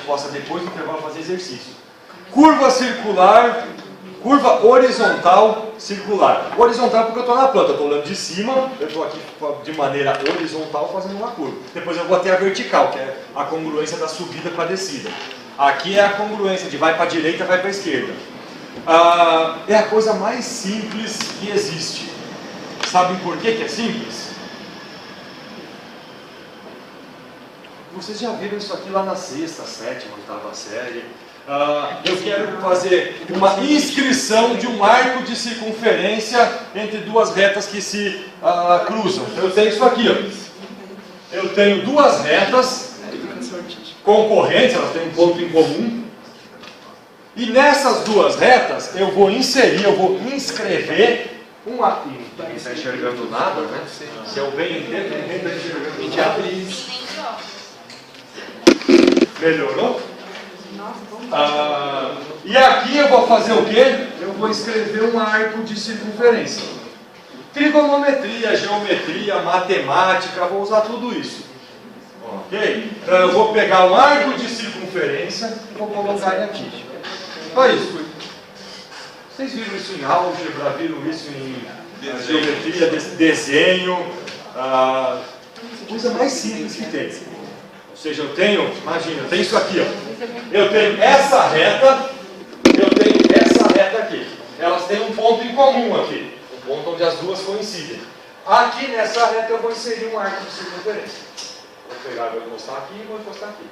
possa depois do intervalo fazer exercício. Curva circular, curva horizontal circular. Horizontal porque eu estou na planta, eu estou olhando de cima, eu estou aqui de maneira horizontal fazendo uma curva. Depois eu vou ter a vertical, que é a congruência da subida com a descida. Aqui é a congruência de vai para a direita, vai para a esquerda. É a coisa mais simples que existe. Sabem por que é simples? Vocês já viram isso aqui lá na sexta, sétima, oitava série. Eu quero fazer uma inscrição de um arco de circunferência entre duas retas que se cruzam. Eu tenho isso aqui, ó. Eu tenho duas retas concorrentes, elas têm um ponto em comum. E nessas duas retas eu vou inserir, eu vou inscrever uma... Ninguém está enxergando nada, né? Se eu bem entendo, ninguém está enxergando nada. Melhorou? E aqui eu vou fazer o quê? Eu vou escrever um arco de circunferência. Trigonometria, geometria, matemática, vou usar tudo isso. Ok? Então eu vou pegar um arco de circunferência e vou colocar ele aqui. Olha isso. Vocês viram isso em álgebra, viram isso em geometria, desenho, coisa mais simples que tem. Ou seja, eu tenho, imagina, eu tenho isso aqui, ó. Eu tenho essa reta, eu tenho essa reta aqui. Elas têm um ponto em comum aqui, um ponto onde as duas coincidem. Aqui nessa reta eu vou inserir um arco de circunferência. Vou pegar, vou encostar aqui e vou encostar aqui.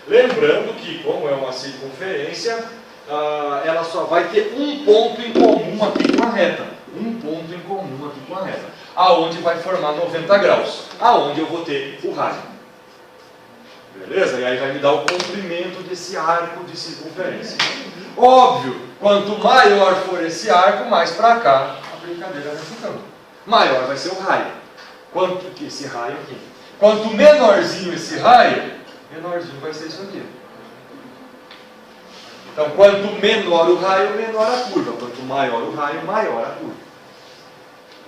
Lembrando que, como é uma circunferência, ela só vai ter um ponto em comum aqui com a reta. Um ponto em comum aqui com a reta. Aonde vai formar 90 graus. Aonde eu vou ter o raio. Beleza? E aí vai me dar o comprimento desse arco de circunferência. Óbvio, quanto maior for esse arco, mais para cá a brincadeira vai ficando. Maior vai ser o raio. Quanto que esse raio aqui? Quanto menorzinho esse raio, menorzinho vai ser isso aqui. Então, quanto menor o raio, menor a curva. Quanto maior o raio, maior a curva.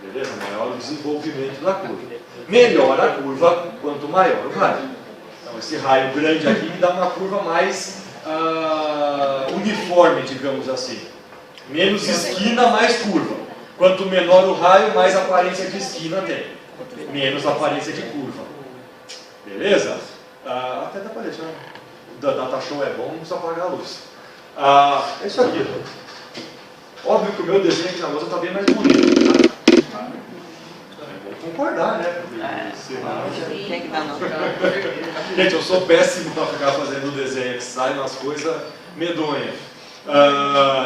Beleza? Maior o desenvolvimento da curva. Melhor a curva, quanto maior o raio. Então, esse raio grande aqui me dá uma curva mais uniforme, digamos assim. Menos esquina, mais curva. Quanto menor o raio, mais aparência de esquina tem. Menos aparência de curva. Beleza? Até dá para deixar. O data show é bom, não precisa apagar a luz. É isso aqui. Óbvio que o meu desenho aqui na lousa está bem mais bonito. Tá? Vou concordar, né? Gente, eu sou péssimo para ficar fazendo desenho que sai umas coisas medonhas.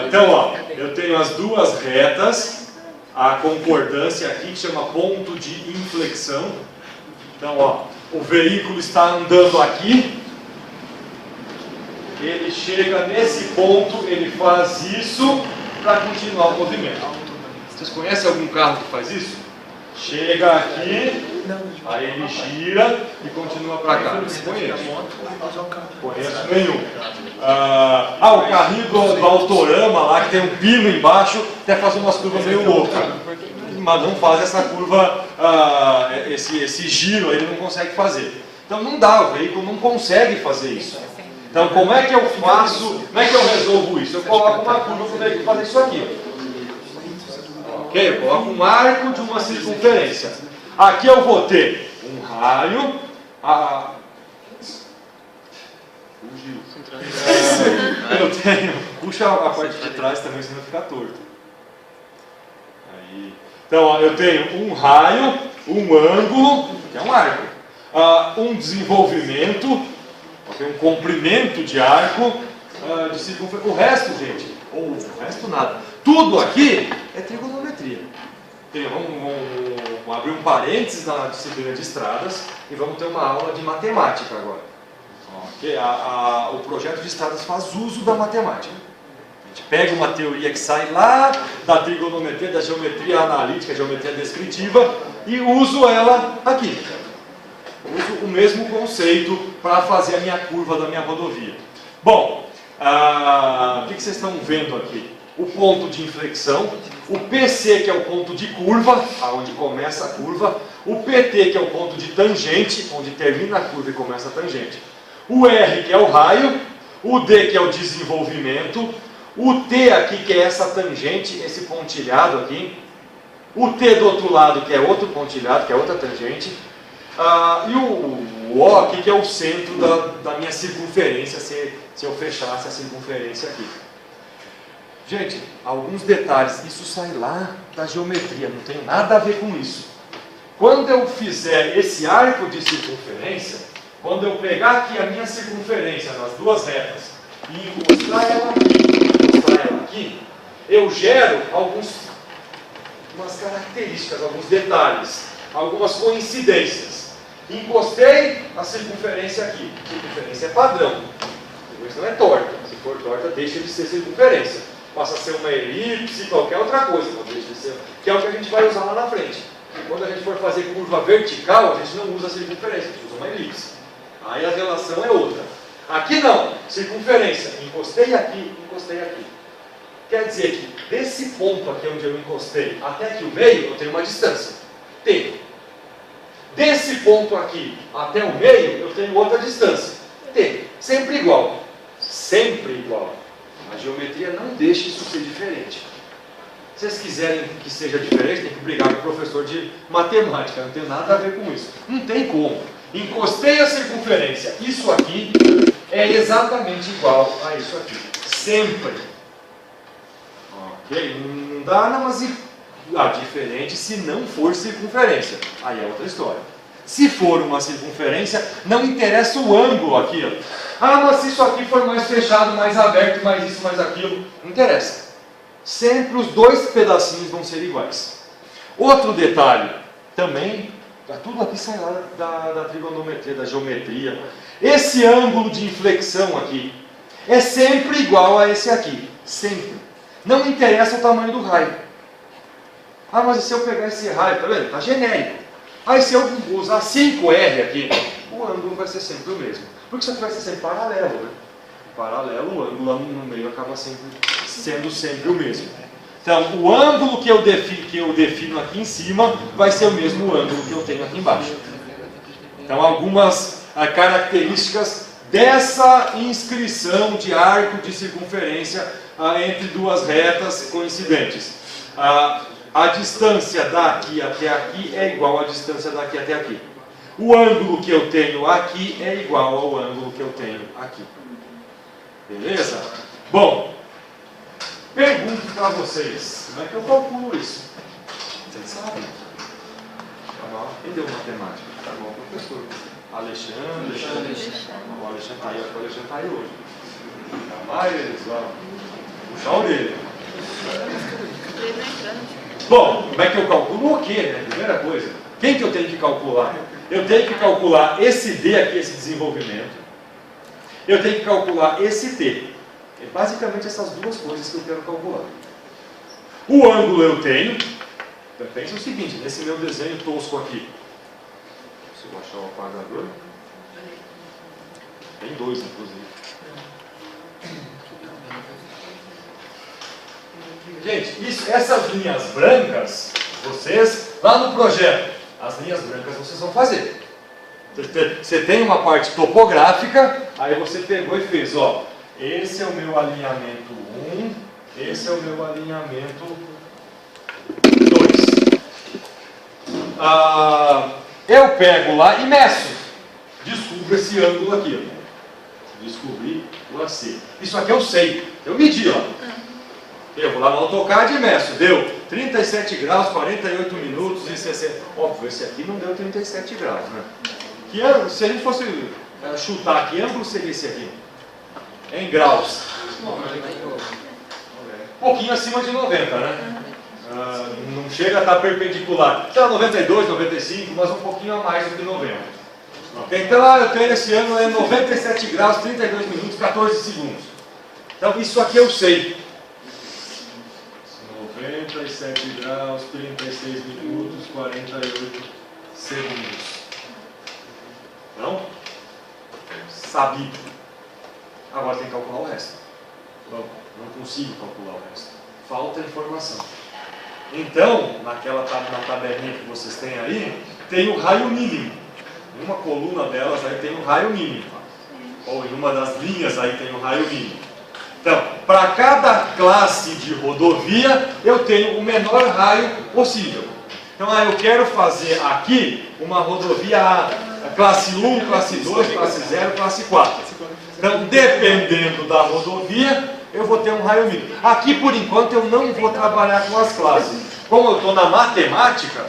Então, ó, eu tenho as duas retas, a concordância aqui que chama ponto de inflexão. Então, ó, o veículo está andando aqui, ele chega nesse ponto, ele faz isso para continuar o movimento. Vocês conhecem algum carro que faz isso? Chega aqui, aí ele gira e continua para cá. Não conheço. Conheço nenhum. O carrinho do Autorama lá, que tem um pino embaixo, até faz umas curvas meio loucas. Mas não faz essa curva, esse giro, ele não consegue fazer. Então não dá, o veículo não consegue fazer isso. Então como é que eu faço, como é que eu resolvo isso? Eu coloco uma curva para o veículo fazer isso aqui. Ok? Eu coloco um arco de uma circunferência. Aqui eu vou ter um raio. Eu tenho. Puxa a parte de trás também, senão fica torto. Aí. Então, ó, eu tenho um raio, um ângulo, que é um arco, um desenvolvimento, um comprimento de arco, de circunferência. O resto, gente, ou o resto nada. Tudo aqui é trigonometria. Vamos abrir um parênteses na disciplina de estradas e vamos ter uma aula de matemática agora. Okay? O projeto de estradas faz uso da matemática. A gente pega uma teoria que sai lá da trigonometria, da geometria analítica, geometria descritiva, e uso ela aqui. Uso o mesmo conceito para fazer a minha curva da minha rodovia. Bom, o que vocês estão vendo aqui? O ponto de inflexão, o PC, que é o ponto de curva, aonde começa a curva, o PT, que é o ponto de tangente, onde termina a curva e começa a tangente, o R, que é o raio, o D que é o desenvolvimento, o T aqui que é essa tangente, esse pontilhado aqui, o T do outro lado que é outro pontilhado, que é outra tangente, e o O aqui que é o centro da minha circunferência, se eu fechasse a circunferência aqui. Gente, alguns detalhes, isso sai lá da geometria, não tem nada a ver com isso. Quando eu fizer esse arco de circunferência, quando eu pegar aqui a minha circunferência nas duas retas e encostar ela aqui, eu gero algumas características, alguns detalhes, algumas coincidências. Encostei a circunferência aqui. Circunferência é padrão. Depois não é torta. Se for torta, deixa de ser circunferência. Passa a ser uma elipse, qualquer outra coisa. Deixa de ser, que é o que a gente vai usar lá na frente. Quando a gente for fazer curva vertical, a gente não usa circunferência, a gente usa uma elipse. Aí a relação é outra. Aqui não. Circunferência. Encostei aqui, encostei aqui. Quer dizer que desse ponto aqui onde eu encostei até aqui o meio, eu tenho uma distância. T. Desse ponto aqui até o meio, eu tenho outra distância. T. Sempre igual. Sempre igual. A geometria não deixa isso ser diferente. Se vocês quiserem que seja diferente, tem que brigar com o professor de matemática. Não tem nada a ver com isso. Não tem como. Encostei a circunferência. Isso aqui é exatamente igual a isso aqui. Sempre. Ok? Não dá, não, mas diferente se não for circunferência. Aí é outra história. Se for uma circunferência, não interessa o ângulo aqui. Ó. Mas se isso aqui for mais fechado, mais aberto, mais isso, mais aquilo, não interessa. Sempre os dois pedacinhos vão ser iguais. Outro detalhe, também, tudo aqui sai lá da trigonometria, da geometria. Esse ângulo de inflexão aqui é sempre igual a esse aqui. Sempre. Não interessa o tamanho do raio. Mas e se eu pegar esse raio, tá vendo? Está genérico. Aí se eu usar 5R aqui, o ângulo vai ser sempre o mesmo. Porque isso aqui vai ser sempre paralelo, né? Paralelo, o ângulo lá no meio acaba sendo sempre o mesmo. Então, o ângulo que eu defino aqui em cima vai ser o mesmo ângulo que eu tenho aqui embaixo. Então, algumas características dessa inscrição de arco de circunferência entre duas retas coincidentes. A distância daqui até aqui é igual à distância daqui até aqui. O ângulo que eu tenho aqui é igual ao ângulo que eu tenho aqui. Beleza? Bom, pergunto para vocês, como é que eu calculo isso? Vocês sabem? Quem deu matemática? Tá bom, professor. Alexandre. O Alexandre está aí, o Alexandre está aí hoje. Jamais eles vão puxar a orelha. Bom, como é que eu calculo o quê, né? Primeira coisa. Quem que eu tenho que calcular? Eu tenho que calcular esse D aqui, esse desenvolvimento. Eu tenho que calcular esse T. É basicamente essas duas coisas que eu quero calcular. O ângulo eu tenho. Então, pensa o seguinte, nesse meu desenho tosco aqui. Se eu achar o apagador. Tem dois, inclusive. Gente, essas linhas brancas, vocês, lá no projeto, as linhas brancas vocês vão fazer. Você tem uma parte topográfica, aí você pegou e fez, ó, esse é o meu alinhamento 1, esse é o meu alinhamento 2. Eu pego lá e meço, descubro esse ângulo aqui, ó. Descobri o AC. Isso aqui eu sei, eu medi, ó. Eu vou lá no AutoCAD e meço, deu 37 graus, 48 minutos e 60. Óbvio, esse aqui não deu 37 graus, né? Que ângulo, se a gente fosse chutar, que ângulo seria esse aqui? Em graus. Um pouquinho acima de 90, né? Não chega a estar perpendicular. Está 92, 95, mas um pouquinho a mais do que 90. Okay? Então, eu tenho esse ângulo é 97 graus, 32 minutos, 14 segundos. Então, isso aqui eu sei. 97 graus, 36 minutos, 48 segundos. Não? Sabido. Agora tem que calcular o resto. Bom, não consigo calcular o resto. Falta informação. Então, na tabelinha que vocês têm aí, tem o raio mínimo. Em uma coluna delas aí tem o raio mínimo. ou em uma das linhas aí tem um raio mínimo. Então, para cada classe de rodovia, eu tenho o menor raio possível. Então, eu quero fazer aqui uma rodovia classe 1, classe 2, classe 0, classe 4. Então, dependendo da rodovia, eu vou ter um raio mínimo. Aqui, por enquanto, eu não vou trabalhar com as classes. Como eu estou na matemática,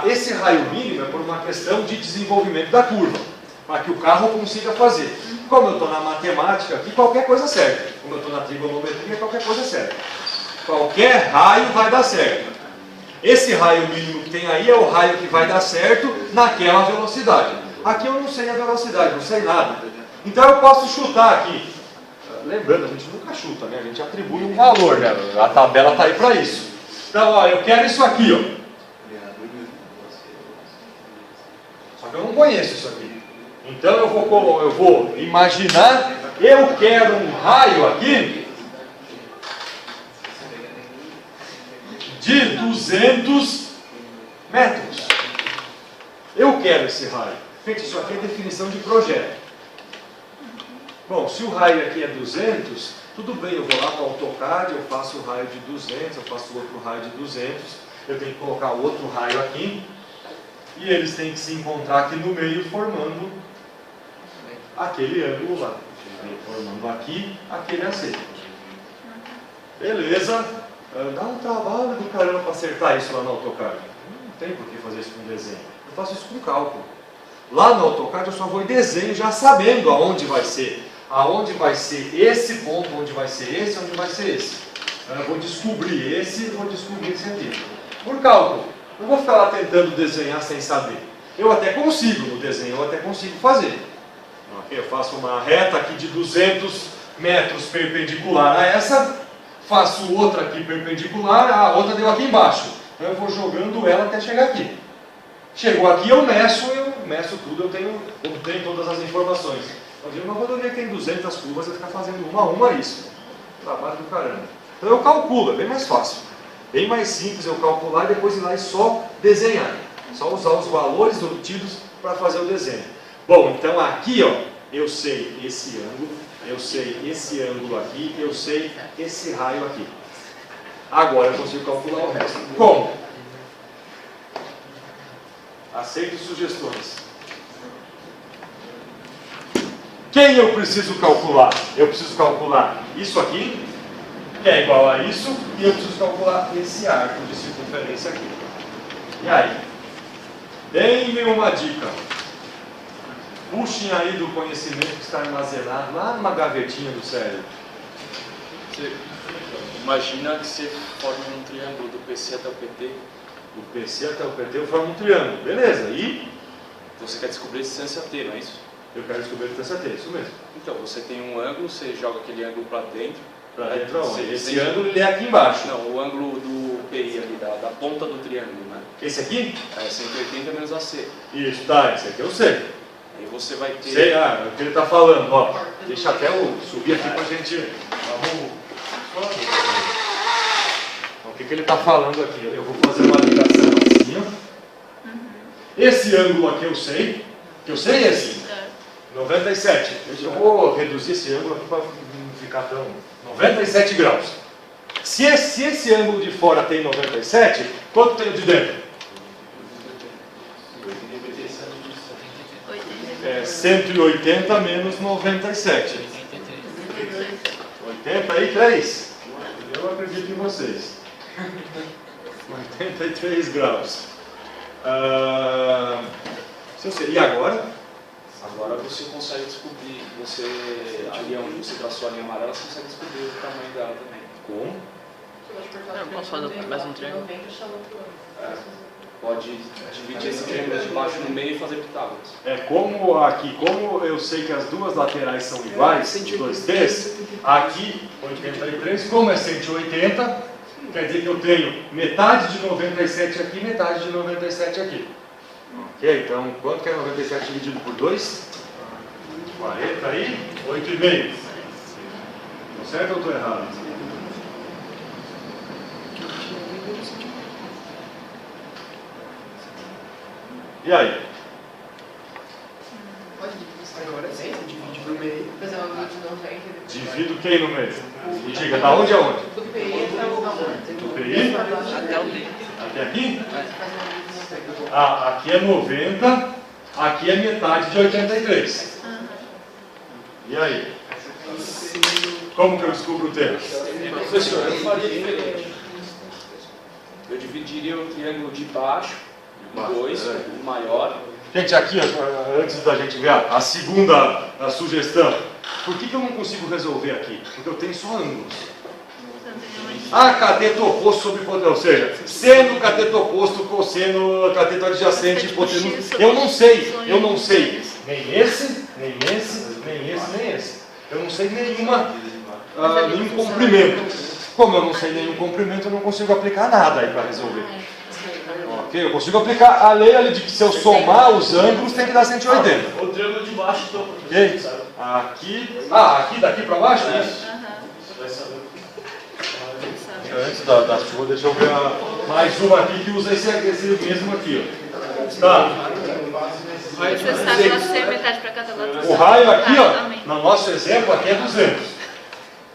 esse raio mínimo é por uma questão de desenvolvimento da curva, para que o carro consiga fazer. Como eu estou na matemática, aqui qualquer coisa serve. Como eu estou na trigonometria, qualquer coisa serve. Qualquer raio vai dar certo. Esse raio mínimo que tem aí é o raio que vai dar certo naquela velocidade. Aqui eu não sei a velocidade, não sei nada. Então eu posso chutar aqui. Lembrando, a gente nunca chuta, né? A gente atribui um valor, né? A tabela está aí para isso. Então, ó, eu quero isso aqui, ó. Só que eu não conheço isso aqui. Então eu vou imaginar, eu quero um raio aqui de 200 metros. Eu quero esse raio. Gente, isso aqui é definição de projeto. Bom, se o raio aqui é 200, tudo bem, eu vou lá para o AutoCAD, eu faço o raio de 200, eu faço outro raio de 200, eu tenho que colocar outro raio aqui, e eles têm que se encontrar aqui no meio, formando aquele ângulo lá. Formando aqui, aquele AC. Beleza. Dá um trabalho do caramba para acertar isso lá no AutoCAD. Não tem por que fazer isso com desenho. Eu faço isso com cálculo. Lá no AutoCAD eu só vou em desenho já sabendo aonde vai ser. Aonde vai ser esse ponto, onde vai ser esse, onde vai ser esse. Eu vou descobrir esse e vou descobrir esse aqui. Por cálculo. Não vou ficar lá tentando desenhar sem saber. Eu até consigo no desenho, eu até consigo fazer. Eu faço uma reta aqui de 200 metros perpendicular a essa, faço outra aqui perpendicular, a outra deu aqui embaixo. Então eu vou jogando ela até chegar aqui. Chegou aqui, eu meço tudo, eu obtenho todas as informações. Uma rodovia que tem 200 curvas, eu ficar fazendo uma a uma isso. Trabalho do caramba. Então eu calculo, é bem mais fácil. Bem mais simples eu calcular e depois ir lá e só desenhar. Só usar os valores obtidos para fazer o desenho. Bom, então aqui, ó, eu sei esse ângulo, eu sei esse ângulo aqui, eu sei esse raio aqui. Agora eu consigo calcular o resto. Como? Aceito sugestões. Quem eu preciso calcular? Eu preciso calcular isso aqui, que é igual a isso, e eu preciso calcular esse arco de circunferência aqui. E aí? Deem-me uma dica. Puxem aí do conhecimento que está armazenado lá numa gavetinha do cérebro. Você imagina que você forma um triângulo do PC até o PT. Do PC até o PT eu formo um triângulo. Beleza, e? Você quer descobrir a distância T, não é isso? Eu quero descobrir a distância T, isso mesmo. Então, você tem um ângulo, você joga aquele ângulo para dentro. Para dentro aonde? Esse tem... ângulo ele é aqui embaixo. Não, o ângulo do PI ali, da ponta do triângulo, né? Esse aqui? É 180 menos AC. Isso, tá, esse aqui eu sei. Aí você vai ter... Sei, é o que ele está falando, ó. Deixa até eu subir aqui pra gente... Vamos... O que ele está falando aqui? Eu vou fazer uma ligação assim, ó. Esse ângulo aqui eu sei. Que eu sei esse? 97. Eu vou reduzir esse ângulo aqui para não ficar tão... 97 graus. Se esse ângulo de fora tem 97, quanto tem de dentro? 180 menos 97. 83? Eu acredito em vocês. 83 graus. E agora? Agora você consegue descobrir, ali onde você traçou a linha amarela, você consegue descobrir o tamanho dela também. Como? Eu posso fazer mais um triângulo? Pode dividir esse triângulo de baixo no meio e fazer Pitágoras. Como eu sei que as duas laterais são iguais, os dois T's, aqui 83, como é 180, quer dizer que eu tenho metade de 97 aqui, metade de 97 aqui. Ok, então quanto que é 97 dividido por 2? 40 aí, 8,5. Estou certo ou estou errado? E aí? Agora sim, divide no meio. Fazer um ângulo de 90. Divido quem no meio? Diga, da onde a onde? Do PI até o Do PI? Até o D. Até aqui? Ah, aqui é 90, aqui é metade de 83. E aí? Como que eu descubro o tempo? Professor, eu faria diferente. Eu dividiria o triângulo de baixo em dois, o maior. Gente, aqui, ó, antes da gente ver a segunda sugestão, por que eu não consigo resolver aqui? Porque eu tenho só ângulos. Cateto oposto sobre hipotenusa, ou seja, seno, cateto oposto, cosseno, cateto adjacente, hipotenusa. Eu não sei. Nem esse, nem esse, nem esse, nem esse. Eu não sei nenhum comprimento. Como eu não sei nenhum comprimento, eu não consigo aplicar nada aí para resolver. Ok? Eu consigo aplicar a lei ali de que se eu somar os ângulos tem que dar 180. O triângulo de baixo, então, Ok? Aqui daqui para baixo? Isso. Antes da chuva, deixa eu ver mais uma aqui que usa esse mesmo aqui. Ó. Tá. Você sabe nascer metade para cada lado. O raio aqui, ó, no nosso exemplo, aqui é 200.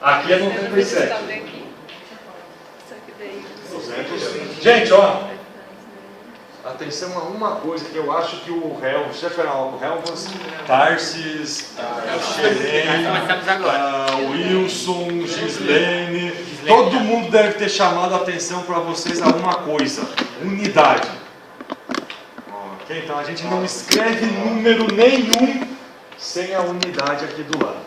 Aqui é 97. 200. Gente, ó. Atenção a uma coisa que eu acho que o Helmut, você vai falar o Helmut, Tarsis, Xerene, Wilson, Gislene, todo mundo deve ter chamado a atenção para vocês a uma coisa: unidade. Ok? Então a gente não escreve número nenhum sem a unidade aqui do lado.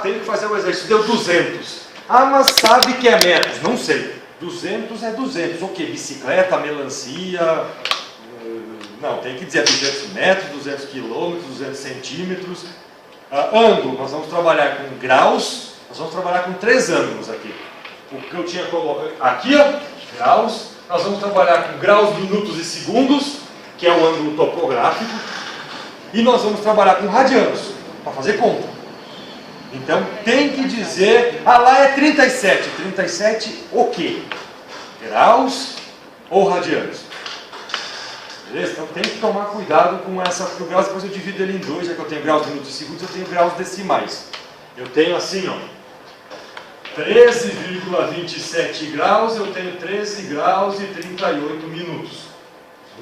Tenho que fazer o exercício, deu 200. Mas sabe que é metros? Não sei. 200 é 200, o que? Bicicleta, melancia, não, tem que dizer 200 metros, 200 quilômetros, 200 centímetros. Ângulo, nós vamos trabalhar com graus, nós vamos trabalhar com 3 ângulos aqui. O que eu tinha colocado aqui, ó, graus, nós vamos trabalhar com graus, minutos e segundos, que é o ângulo topográfico, e nós vamos trabalhar com radianos, para fazer conta. Então tem que dizer, lá é 37. 37 o quê? Graus ou radianos? Beleza? Então tem que tomar cuidado com essa, porque o graus depois eu divido ele em 2, já que eu tenho graus, minutos e segundos, eu tenho graus decimais. Eu tenho assim, ó, 13,27 graus, eu tenho 13 graus e 38 minutos.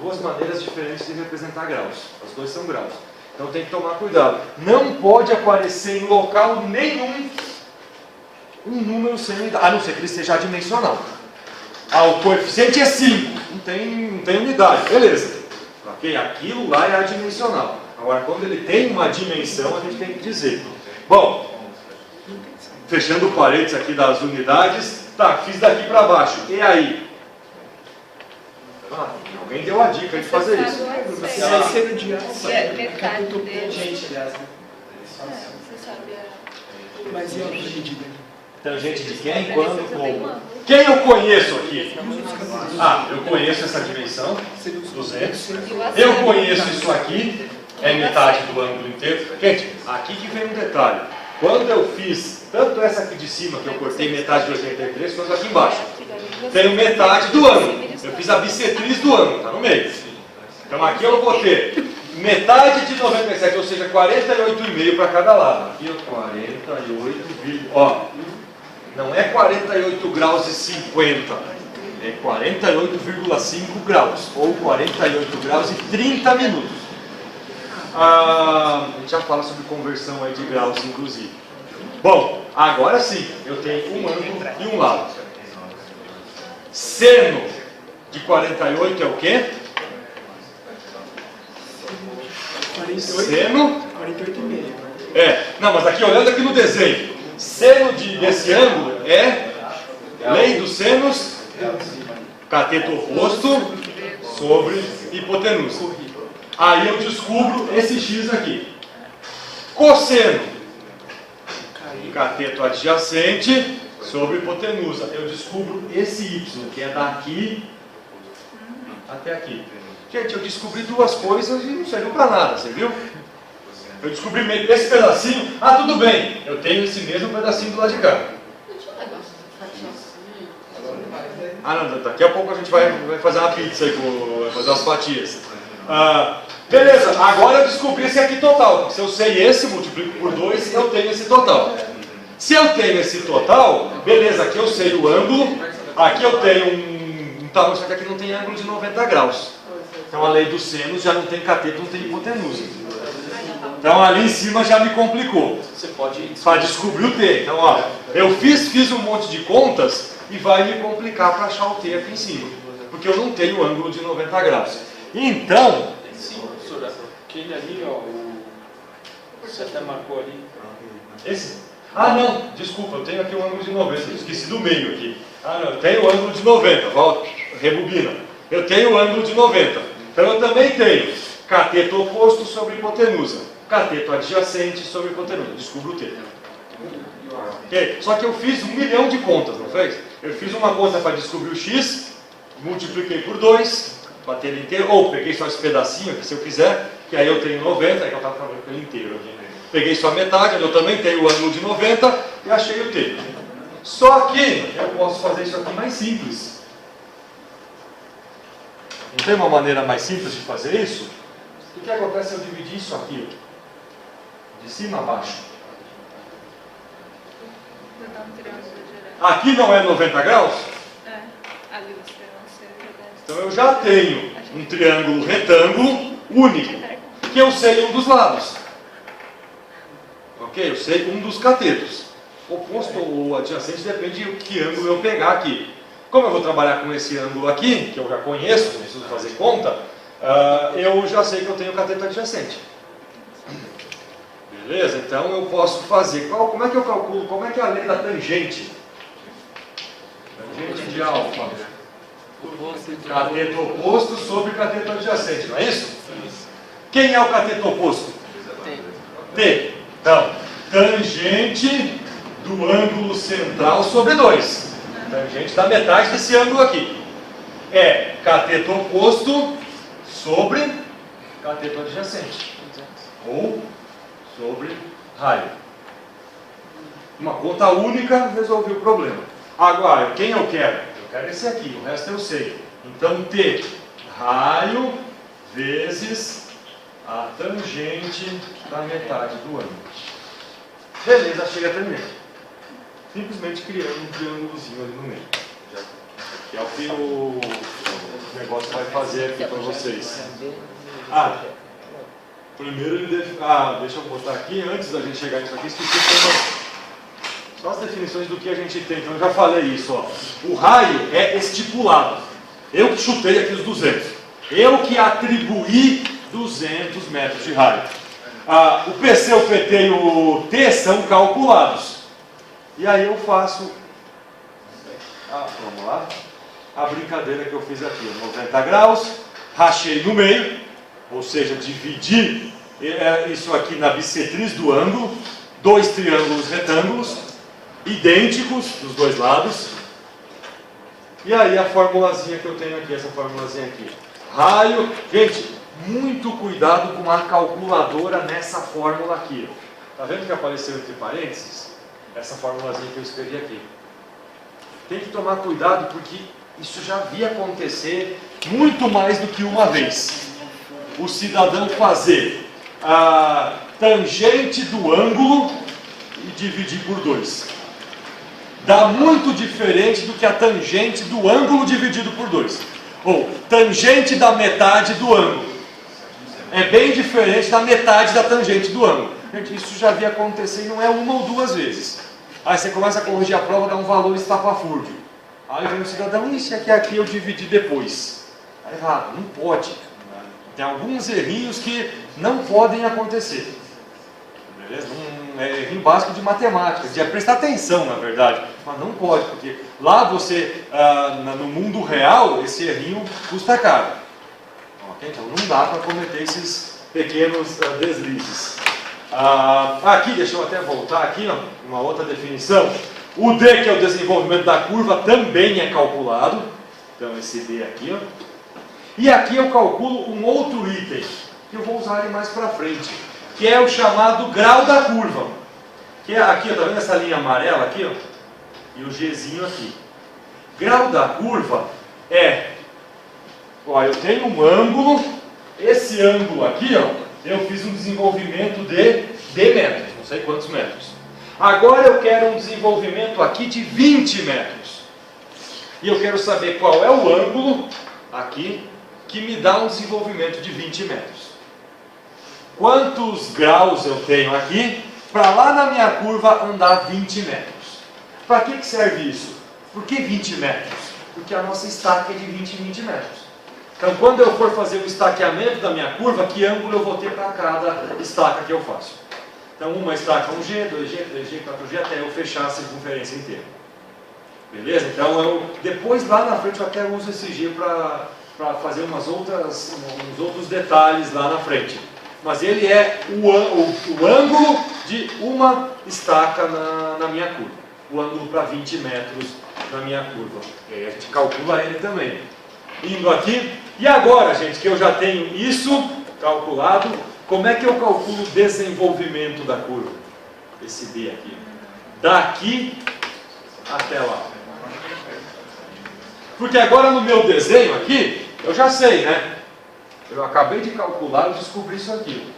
Duas maneiras diferentes de representar graus, os dois são graus. Então tem que tomar cuidado. Não pode aparecer em local nenhum um número sem unidade, a não ser que ele seja adimensional. O coeficiente é 5, não tem unidade, beleza. Ok? Aquilo lá é adimensional. Agora, quando ele tem uma dimensão, a gente tem que dizer. Bom, fechando o parênteses aqui das unidades, tá, fiz daqui para baixo. E aí? Alguém deu a dica de fazer isso. Vai ser o dia. Metade dele. Gente, aliás, né? Você sabe Mas e a medida? Tangente de quem, quando, como? Quem eu conheço aqui? Eu conheço essa dimensão, 200. Eu conheço isso aqui, é metade do ângulo inteiro. Gente, aqui que vem um detalhe. Quando eu fiz tanto essa aqui de cima, que eu cortei metade de 83, quanto aqui embaixo. Tenho metade do ângulo. Eu fiz a bissetriz do ângulo, está no meio. Então aqui eu vou ter metade de 97, ou seja, 48,5 para cada lado. Aqui eu 48, não é 48 graus e 50, é 48,5 graus, ou 48 graus e 30 minutos. A gente já fala sobre conversão aí de graus, inclusive. Bom, agora sim, eu tenho um ângulo e um lado. Seno de 48 é o quê? Seno? 48,5. Não, mas aqui, olhando aqui no desenho, seno desse ângulo é lei dos senos, cateto oposto sobre hipotenusa. Aí eu descubro esse x aqui. Cosseno, cateto adjacente sobre hipotenusa. Eu descubro esse y, que é daqui até aqui. Gente, eu descobri duas coisas e não serviu para nada, você viu? Eu descobri esse pedacinho. Tudo bem, eu tenho esse mesmo pedacinho do lado de cá. Não, daqui a pouco a gente vai fazer uma pizza aí, vai fazer umas fatias. Beleza, agora eu descobri esse aqui total. Se eu sei esse, multiplico por 2, eu tenho esse total. Se eu tenho esse total, beleza, aqui eu sei o ângulo, aqui eu tenho um tamanho, só que aqui não tem ângulo de 90 graus. Então a lei dos senos já não tem cateto, não tem hipotenusa. Então ali em cima já me complicou. Você pode Para descobrir o T. Então ó, eu fiz um monte de contas e vai me complicar para achar o T aqui em cima. Porque eu não tenho ângulo de 90 graus. Então, sim, professora, aquele ali, ó, você até marcou ali. esse? Ah não, desculpa, eu tenho aqui um ângulo de 90, eu esqueci do meio aqui. Ah não, eu tenho o ângulo de 90, volta, rebobina. Eu tenho o ângulo de 90. Então eu também tenho cateto oposto sobre hipotenusa, cateto adjacente sobre hipotenusa. Descubro o T. Okay? Só que eu fiz 1 milhão de contas, não fez? Eu fiz uma conta para descobrir o x, multipliquei por 2, bater ele inteiro, ou peguei só esse pedacinho aqui se eu quiser, que aí eu tenho 90, é que eu estava trabalhando com ele inteiro aqui. Peguei só a metade, eu também tenho o ângulo de 90 e achei o T. Só que eu posso fazer isso aqui mais simples. Não tem uma maneira mais simples de fazer isso? O que acontece se eu dividir isso aqui? De cima a baixo. Aqui não é 90 graus? É, ali você não. Então eu já tenho um triângulo retângulo único, que eu sei um dos lados. Ok? Eu sei um dos catetos. Oposto ou adjacente depende de que ângulo eu pegar aqui. Como eu vou trabalhar com esse ângulo aqui, que eu já conheço, não preciso fazer conta, eu já sei que eu tenho cateto adjacente. Beleza? Então eu posso fazer. Como é que eu calculo? Como é que é a lei da tangente? Tangente de alfa. Cateto oposto sobre cateto adjacente, não é isso? Quem é o cateto oposto? T. Então, tangente do ângulo central sobre 2. Tangente da metade desse ângulo aqui. É cateto oposto sobre cateto adjacente. Ou sobre raio. Uma conta única resolvi o problema. Agora, quem eu quero? Eu quero esse aqui, o resto eu sei. Então, T, raio vezes a tangente da metade do ângulo. Beleza, achei a tangente. Simplesmente criando um triângulozinho ali no meio. Que é o que o negócio vai fazer aqui para vocês. Primeiro ele deve... deixa eu botar aqui, antes da gente chegar nisso aqui, esqueci de só as definições do que a gente tem. Então eu já falei isso, ó. O raio é estipulado. Eu que chutei aqui os 200. Eu que atribuí 200 metros de raio. O PC, o PT e o T são calculados. E aí eu faço... vamos lá. A brincadeira que eu fiz aqui. 90 graus, rachei no meio, ou seja, dividi isso aqui na bissetriz do ângulo, 2 triângulos retângulos, idênticos dos dois lados. E aí a formulazinha que eu tenho aqui, essa formulazinha aqui. Raio... Gente, muito cuidado com a calculadora nessa fórmula aqui. Está vendo que apareceu entre parênteses? Essa formulazinha que eu escrevi aqui. Tem que tomar cuidado porque isso já via acontecer muito mais do que uma vez. O cidadão fazer a tangente do ângulo e dividir por 2. Dá muito diferente do que a tangente do ângulo dividido por 2. Ou tangente da metade do ângulo. É bem diferente da metade da tangente do ângulo. Gente, isso já via acontecer e não é uma ou duas vezes. Aí você começa a corrigir a prova, dá um valor estapafúrdio. Aí vem o cidadão, isso aqui eu dividi depois. Tá errado, não pode. Tem alguns errinhos que não podem acontecer. Beleza? É errinho básico de matemática, de prestar atenção, na verdade. Mas não pode, porque lá você, no mundo real, esse errinho custa caro. Okay? Então não dá para cometer esses pequenos deslizes. Aqui, deixa eu até voltar aqui, ó, uma outra definição. O D, que é o desenvolvimento da curva, também é calculado. Então esse D aqui, ó. E aqui eu calculo um outro item, que eu vou usar ele mais para frente, que é o chamado grau da curva. Que é aqui, tá vendo essa linha amarela aqui, ó? E o Gzinho aqui. Grau da curva é... Ó, eu tenho um ângulo esse ângulo aqui, ó, eu fiz um desenvolvimento de D metros, não sei quantos metros. Agora eu quero um desenvolvimento aqui de 20 metros. E eu quero saber qual é o ângulo aqui que me dá um desenvolvimento de 20 metros. Quantos graus eu tenho aqui para lá na minha curva andar 20 metros? Para que serve isso? Por que 20 metros? Porque a nossa estaca é de 20 em 20 metros. Então, quando eu for fazer o estaqueamento da minha curva, que ângulo eu vou ter para cada estaca que eu faço? Então, uma estaca 1G, 2G, 3G, 4G, até eu fechar a circunferência inteira. Beleza? Então, depois lá na frente eu até uso esse G para fazer uns outros detalhes lá na frente. Mas ele é o ângulo de uma estaca na minha curva. O ângulo para 20 metros na minha curva. E aí a gente calcula ele também. Indo aqui. E agora, gente, que eu já tenho isso calculado, como é que eu calculo o desenvolvimento da curva? Esse D aqui. Daqui até lá. Porque agora no meu desenho aqui, eu já sei, né? Eu acabei de calcular e descobri isso aqui.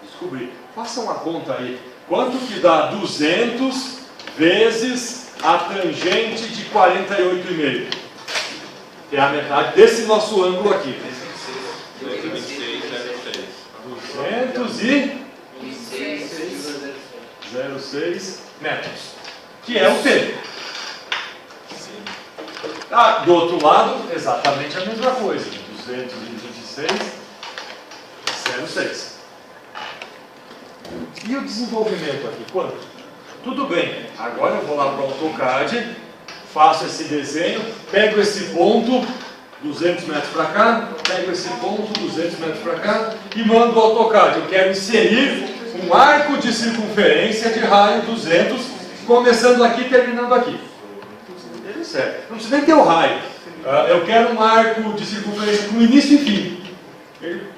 Descobri. Faça uma conta aí. Quanto que dá 200 vezes a tangente de 48,5? Que é a metade desse nosso ângulo aqui. 226,06 metros. Que é o T. Ah, do outro lado, exatamente a mesma coisa. 226,06. E o desenvolvimento aqui, quanto? Tudo bem, agora eu vou lá para o AutoCAD, faço esse desenho, pego esse ponto, 200 metros para cá, pego esse ponto, 200 metros para cá, e mando o AutoCAD. Eu quero inserir um arco de circunferência de raio 200, começando aqui e terminando aqui. Certo. Não precisa nem ter o raio. Eu quero um arco de circunferência com início e fim.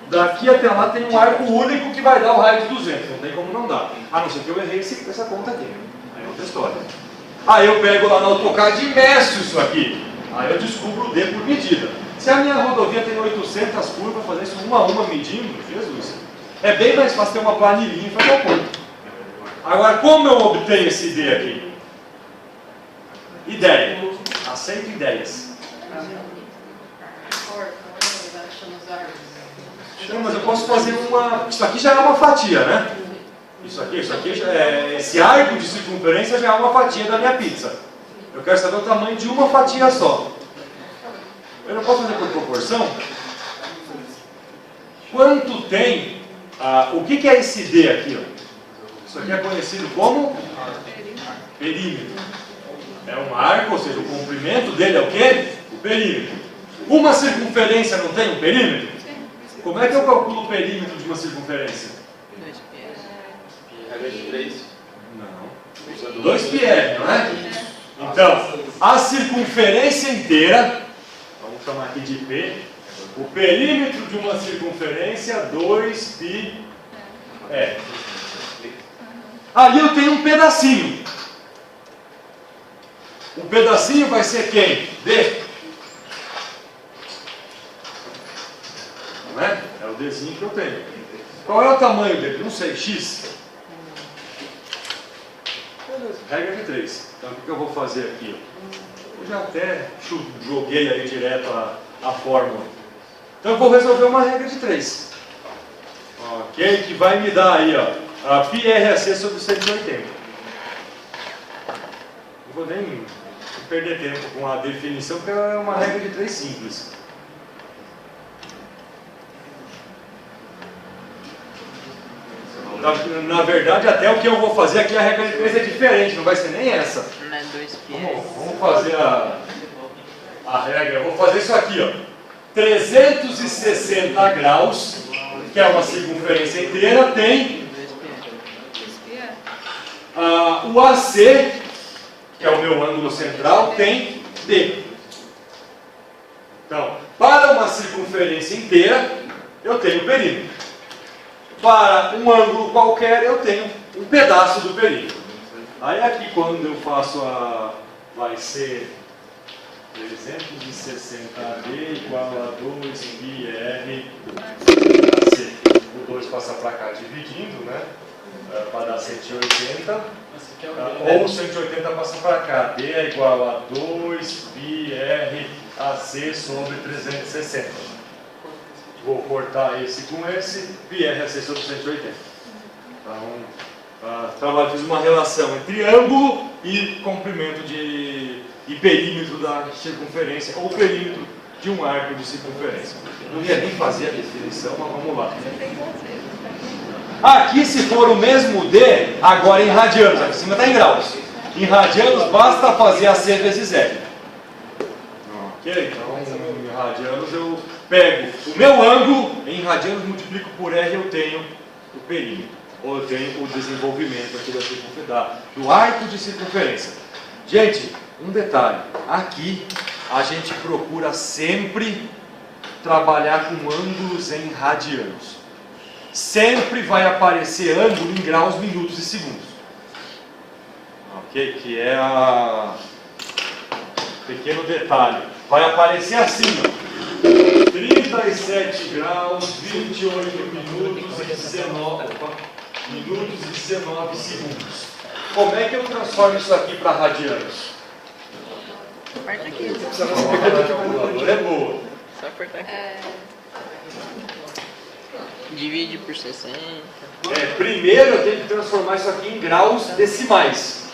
Daqui até lá tem um arco único que vai dar o raio de 200. Não tem como não dar. A não ser que eu errei essa conta aqui. Aí é outra história. Aí eu pego lá no AutoCAD e meço isso aqui. Aí eu descubro o D por medida. Se a minha rodovia tem 800 curvas, fazer isso uma a uma medindo, Jesus, é bem mais fácil ter uma planilhinha e fazer a conta. Agora, como eu obtenho esse D aqui? Ideia. Aceito ideias. Não, mas eu posso fazer uma... Isso aqui já é uma fatia, né? Isso aqui já é... Esse arco de circunferência já é uma fatia da minha pizza. Eu quero saber o tamanho de uma fatia só. Eu não posso fazer por proporção? Quanto tem... o que é esse D aqui? Ó? Isso aqui é conhecido como... perímetro. É um arco, ou seja, o comprimento dele é o quê? O perímetro. Uma circunferência não tem um perímetro? Como é que eu calculo o perímetro de uma circunferência? 2πr. Regra de 3. Não. 2πr, não é? Então, a circunferência inteira, vamos chamar aqui de P, o perímetro de uma circunferência, 2πr. Ali eu tenho um pedacinho. O pedacinho vai ser quem? D. Não é? É o Dzinho que eu tenho. Qual é o tamanho dele? Não sei. X. Beleza. Regra de 3. Então o que eu vou fazer aqui? Eu já até joguei aí direto a fórmula. Então eu vou resolver uma regra de 3. Ok? Que vai me dar aí, ó, a πRAC sobre 180. Não vou nem perder tempo com a definição, porque é uma regra de 3 simples. Na verdade, até o que eu vou fazer aqui, a regra de 3 é diferente, não vai ser nem essa. Não é 2πr. Vamos fazer a regra. Eu vou fazer isso aqui, ó. 360 graus, que é uma circunferência inteira, tem 2πr. o AC, que é o meu ângulo central, tem D. Então, para uma circunferência inteira, eu tenho perímetro. Para um ângulo qualquer, eu tenho um pedaço do perímetro. Aí aqui, quando eu faço vai ser 360 AD igual a 2πr AC. O 2 passa para cá dividindo, né? Para dar 180. Ou 180 passa para cá. D é igual a 2πr AC sobre 360. Vou cortar esse com esse. πr AC sobre 180. Então, fiz uma relação entre ângulo e comprimento e perímetro da circunferência, ou perímetro de um arco de circunferência. Não ia nem fazer a definição, mas vamos lá. Aqui, se for o mesmo D, agora em radianos, aqui em cima está em graus. Em radianos, basta fazer AC vezes R. Ok? Então, em radianos eu pego o meu ângulo, em radianos multiplico por R, eu tenho o perímetro. Ou eu tenho o desenvolvimento aqui do arco de circunferência. Gente, um detalhe. Aqui, a gente procura sempre trabalhar com ângulos em radianos. Sempre vai aparecer ângulo em graus, minutos e segundos. Ok? Que é pequeno detalhe. Vai aparecer assim, ó. 37 graus, 28 minutos e 19 segundos. Como é que eu transformo isso aqui para radianos? Aperta aqui. A calculadora é boa. Só apertar aqui. Divide por 60. Primeiro eu tenho que transformar isso aqui em graus decimais,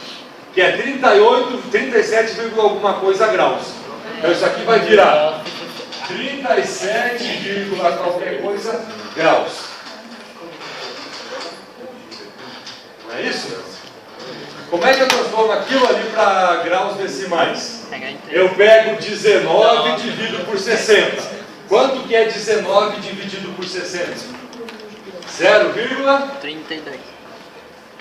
que é 37, alguma coisa graus. Então isso aqui vai virar 37, qualquer coisa graus. Não é isso? Como é que eu transformo aquilo ali para graus decimais? Eu pego 19 e divido por 60. Quanto que é 19 dividido por 60? 32.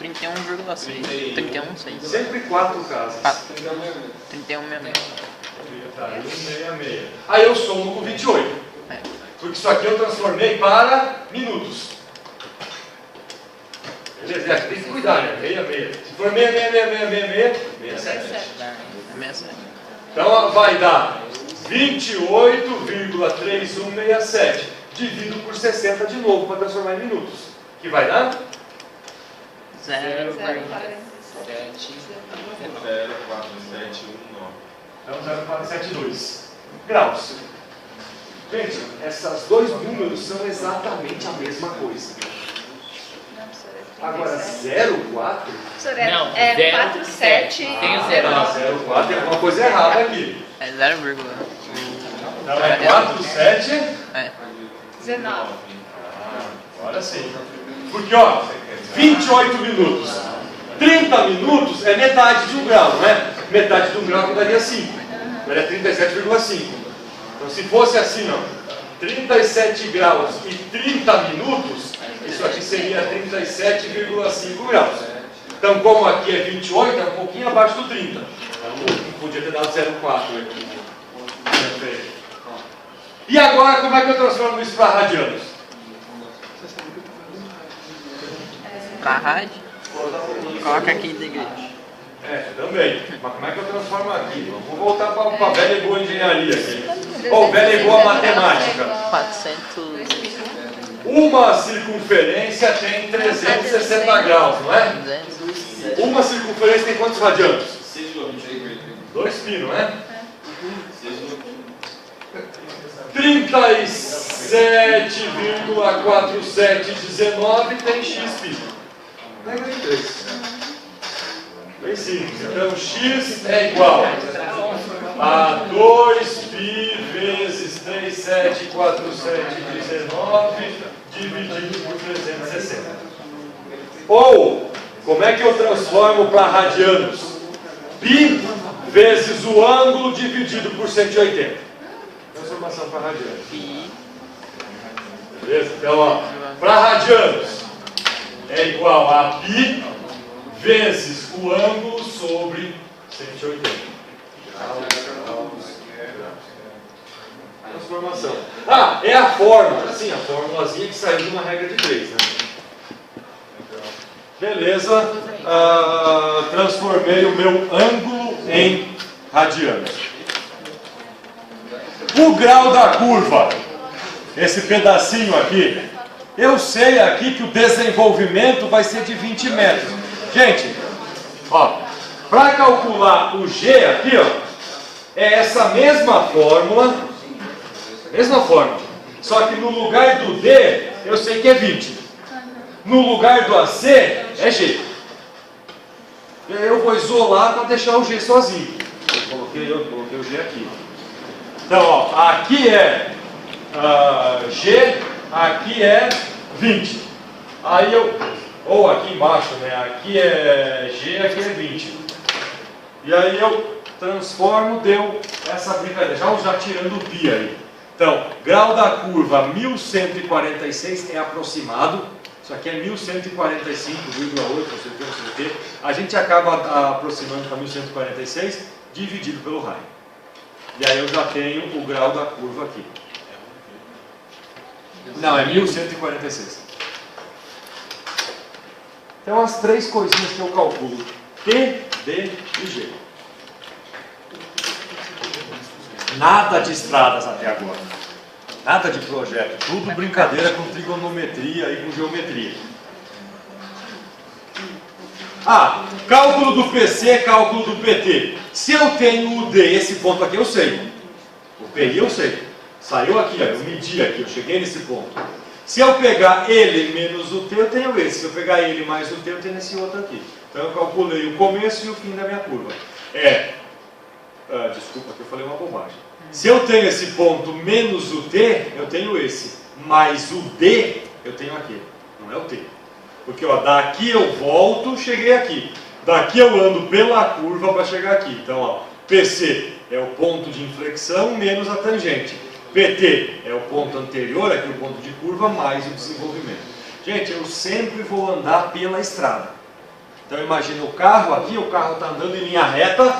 31,6. 31,6. Sempre 4 casas. 31,66. 31,66. Aí eu somo com 28. Porque isso aqui eu transformei para minutos. Beleza? Tem que cuidar, né? 66. Se for 67. Então vai dar 28,3167. Divido por 60 de novo para transformar em minutos. Que vai dar? 0,47. Então 0,472 graus. Gente, esses dois números são exatamente a mesma coisa. Agora 0,4? Não, é 47. Tem o 0. 0,4 é alguma coisa errada aqui. É 0, Então é 47? é. 19. Agora sim. Porque, ó, 28 minutos. 30 minutos é metade de um grau, não é? Metade de um grau que daria 5. Daria 37,5. Então, se fosse assim, ó, 37 graus e 30 minutos, isso aqui seria 37,5 graus. Então, como aqui é 28, é um pouquinho abaixo do 30. Então, podia ter dado 0,4 aqui. Perfeito. E agora, como é que eu transformo isso para radianos? Para rádio, coloca aqui de igreja. Também. Mas como é que eu transformo aqui? Vou voltar para a velha e boa engenharia aqui. Ou velha e boa matemática. 400. Uma circunferência tem 360 graus, não é? 200. Uma circunferência tem quantos radianos? 2π, não é? 37,4719 tem xπ. Bem simples. Então x é igual a 2π vezes 374719 dividido por 360. Ou, como é que eu transformo para radianos? Π vezes o ângulo dividido por 180. Transformação para radianos. Beleza? Então, ó, para radianos é igual a π vezes o ângulo sobre 180. Transformação. É a fórmula. Sim, a formulazinha que saiu de uma regra de 3, né? Beleza. Transformei o meu ângulo em radianos. O grau da curva, esse pedacinho aqui, eu sei aqui que o desenvolvimento vai ser de 20 metros. Gente, ó, para calcular o G aqui, ó, é essa mesma fórmula, só que no lugar do D, eu sei que é 20. No lugar do AC, é G. Eu vou isolar para deixar o G sozinho. Eu coloquei o G aqui. Então, ó, aqui é G, aqui é 20. Aí ou aqui embaixo, né? Aqui é G, aqui é 20. E aí eu transformo, deu essa brincadeira, já tirando o pi aí. Então, grau da curva 1146 é aproximado. Isso aqui é 1145,8, não sei o que. A gente acaba aproximando para 1146, dividido pelo raio. E aí eu já tenho o grau da curva aqui. Não, é 1146. Então as três coisinhas que eu calculo: T, D e G. Nada de estradas até agora. Nada de projeto. Tudo brincadeira com trigonometria e com geometria. Cálculo do PC, cálculo do PT. Se eu tenho o D, esse ponto aqui eu sei. O PI eu sei. Saiu aqui, ó, eu medi aqui, eu cheguei nesse ponto. Se eu pegar ele menos o T, eu tenho esse. Se eu pegar ele mais o T, eu tenho esse outro aqui. Então eu calculei o começo e o fim da minha curva. Desculpa que eu falei uma bobagem. Se eu tenho esse ponto menos o T, eu tenho esse. Mais o D, eu tenho aqui. Não é o T. Porque ó, daqui eu volto, cheguei aqui. Daqui eu ando pela curva para chegar aqui. Então, ó, PC é o ponto de inflexão menos a tangente. PT é o ponto anterior, aqui o ponto de curva, mais o desenvolvimento. Gente, eu sempre vou andar pela estrada. Então imagina o carro aqui, o carro está andando em linha reta,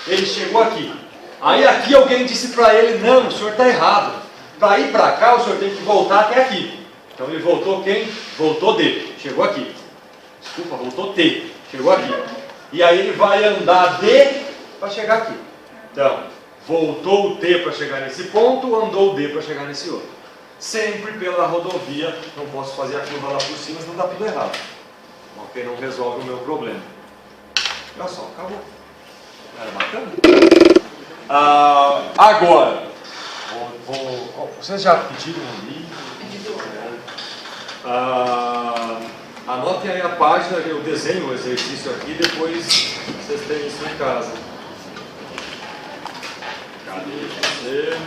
ele chegou aqui. Aí aqui alguém disse para ele: não, o senhor está errado. Para ir para cá, o senhor tem que voltar até aqui. Então ele voltou quem? Voltou D, chegou aqui. Desculpa, voltou T, chegou aqui. E aí ele vai andar D para chegar aqui. Então, voltou o T para chegar nesse ponto, andou o D para chegar nesse outro. Sempre pela rodovia, não posso fazer a curva lá por cima, senão dá tudo errado. Ok, não resolve o meu problema. Olha só, acabou. Era bacana? Agora, vocês já pediram um livro? Anotem aí a página, eu desenho o exercício aqui, depois vocês têm isso em casa. Cadê você?